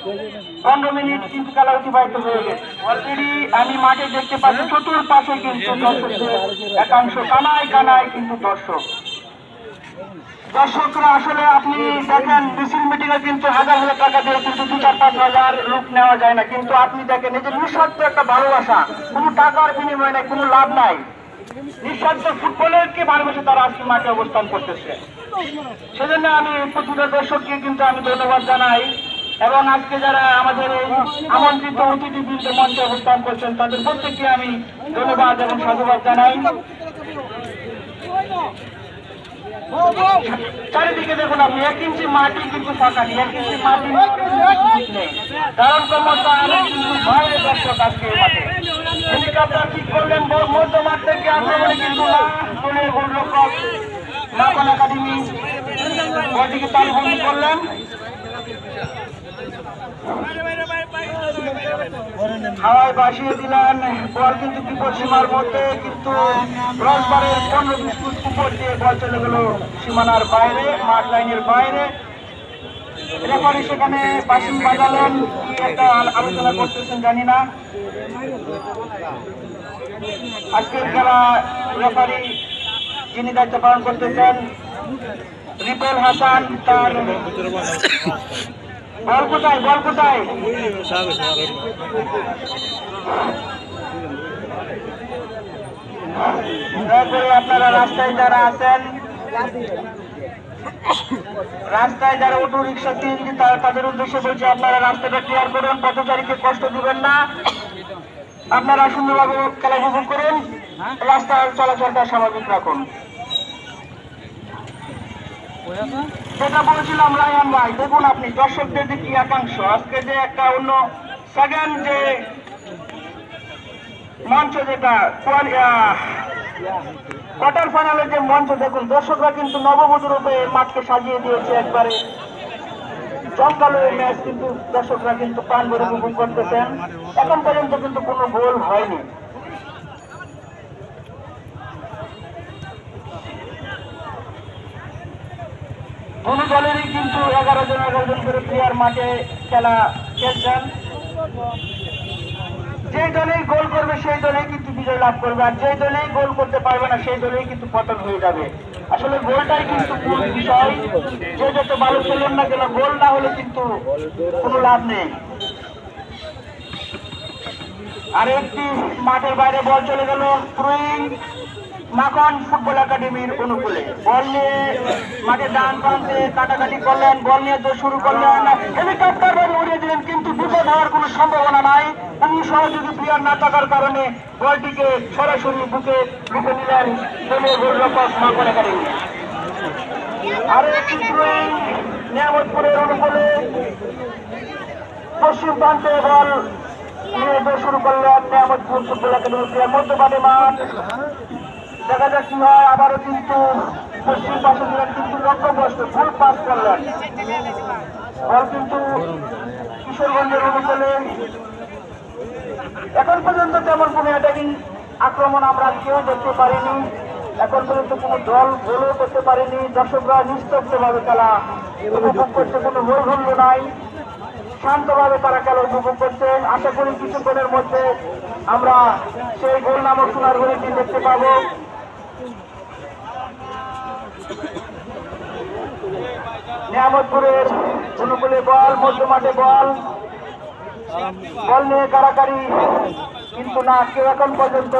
15 minute কিন্তু খেলা অতিবাহিত হয়ে গেছে। অলরেডি আমি মাঠে দেখতে পাচ্ছি চতুর্পাশে কিন্তু দর্শকদের একাংশ কানায় কানায় কিন্তু দর্শকরা আসলে আপনি দেখেন মিছিল মিটিং এ কিন্তু হাজার হাজার টাকা দিয়ে কিন্তু 2-4-5 হাজার লোক নেওয়া যায় না, কিন্তু আপনি দেখেন এই যে নিঃস্বার্থ একটা ভালোবাসা, কোনো টাকার বিনিময় নাই, কোনো লাভ নাই, নিঃস্বার্থ ফুটবলের কে ভালোবেসে তারা আজকে মাঠে অবস্থান করতেছে। সেজন্য আমি প্রতিটা দর্শককে কিন্তু আমি ধন্যবাদ জানাই এবং আজকে যারা আমাদের এই আমন্ত্রিত অতিথিবৃন্দ মঞ্চে অবস্থান করছেন তাদের প্রত্যেককে আমি ধন্যবাদ এবং সাধুবাদ জানাই। চারিদিকে দেখুন আপনি 1 ইঞ্চি মাটি কিন্তু ফাঁকা নেই, 1 ইঞ্চি মাটি নেই, কারণ ক্ষমতা কিন্তু বাইরে দর্শক আজকে মাঠে হেলিকপ্টার ঠিক করলেন মধ্য মাঠ থেকে আক্রমণে কিন্তু দলের গোলরক্ষক মাখন একাডেমি বলটিকে তালবন্দি করলেন। হাওয়ায় ভাসিয়ে দিলেন বল, কিন্তু বিপদ সীমার মধ্যে, কিন্তু ক্রসবারের 15-20 ফুট উপর দিয়ে বল চলে গেল সীমানার বাইরে, মাঠ লাইনের বাইরে। রেফারি সেখানে বাসিং বাজালেন, কি একটা আলোচনা করতেছেন জানি না। আজকের খেলা রেফারি যিনি দায়িত্ব পালন করতেছেন রিপেল হাসান, তার বল কোথায় আপনারা রাস্তায় যারা আছেন, রাস্তায় যারা অটো রিক্সা সিএনজি তাদের উদ্দেশ্যে বলছে আপনারা রাস্তাটা ক্লিয়ার করুন, পথচারীকে কষ্ট দিবেন না, আপনারা সুন্দরভাবে খেলা উপভোগ করুন, রাস্তার চলাচলটা স্বাভাবিক রাখুন। যেটা বলছিলাম রায়হান ভাই, দেখুন আপনি দর্শকদের যে কি একাংশ, আজকে যে একটা অন্য সেকেন্ড যে মঞ্চ, যেটা কোয়ার্টার ফাইনালের যে মঞ্চ, দেখুন দর্শকরা কিন্তু নববধূ রূপে মাঠকে সাজিয়ে দিয়েছে একবারে জমকালো এই ম্যাচ, কিন্তু দর্শকরা কিন্তু প্রাণ ভরে উপভোগ করতেছেন। এখন পর্যন্ত কিন্তু কোনো গোল হয়নি। দুই দলেরই কিন্তু 11 জন করে প্লেয়ার মাঠে খেলা খেলছেন। যে দলেই গোল করবে সেই দলেই কিন্তু বিজয় লাভ করবে, আর যে দলেই গোল করতে পারবে না সেই দলেই কিন্তু পতন হয়ে যাবে। আসলে গোলটাই কিন্তু মূল বিষয়, যে যত ভালো খেলুন না কেন গোল না হলে কিন্তু কোনো লাভ নেই। আর একটি মাঠের বাইরে বল চলে গেল থ্রোয়িং মাখন ফুটবল একাডেমির অনুকূলে। বল নিয়ে মাঠে ডান প্রান্তে কাটাকাটি করলেন, বল নিয়ে শুরু করলেন, হেলিকপ্টার বল উড়িয়ে দিলেন, কিন্তু বিপদ হওয়ার কোনো সম্ভাবনা নাই। তিনি সহযোগী প্লেয়ার না থাকার কারণে বলটিকে সরাসরি বুকে নিলেন দলীয় গোলরক্ষক মাখন একাডেমি। আরো একটি থ্রোয়িং নিয়ামতপুরের অনুকূলে পশ্চিম প্রান্তে বল নিয়ে শুরু করলেন নিয়ামতপুর ফুটবল একাডেমি প্লেয়ার। মধ্যপাটে মাঠ, দেখা যাক কি হয়। আবারও কিন্তু পশ্চিম পাশে দিলেন, কিন্তু লক্ষ্যভ্রষ্ট ফুল পাস করলেন। বল কিন্তু কিশোরগঞ্জের অনুকূলে। এখন পর্যন্ত তেমন কোনো অ্যাটাকিং আক্রমণ আমরা কেউ দেখতে পারিনি, এখন পর্যন্ত কোনো দল গোলও করতে পারেনি। দর্শকরা নিস্তব্ধভাবে খেলা উপভোগ করছে, কোনো হৈহুল্য নাই, শান্তভাবে তারা খেলা উপভোগ করছে। আশা করি কিছুক্ষণের মধ্যে আমরা সেই গোল নামক সোনার গোলটি দেখতে পাবো। নিয়ামতপুরের অনুকূলে বল, মধ্য মাঠে বল নিয়ে কারাকারি, কিন্তু না কেউ এখন পর্যন্ত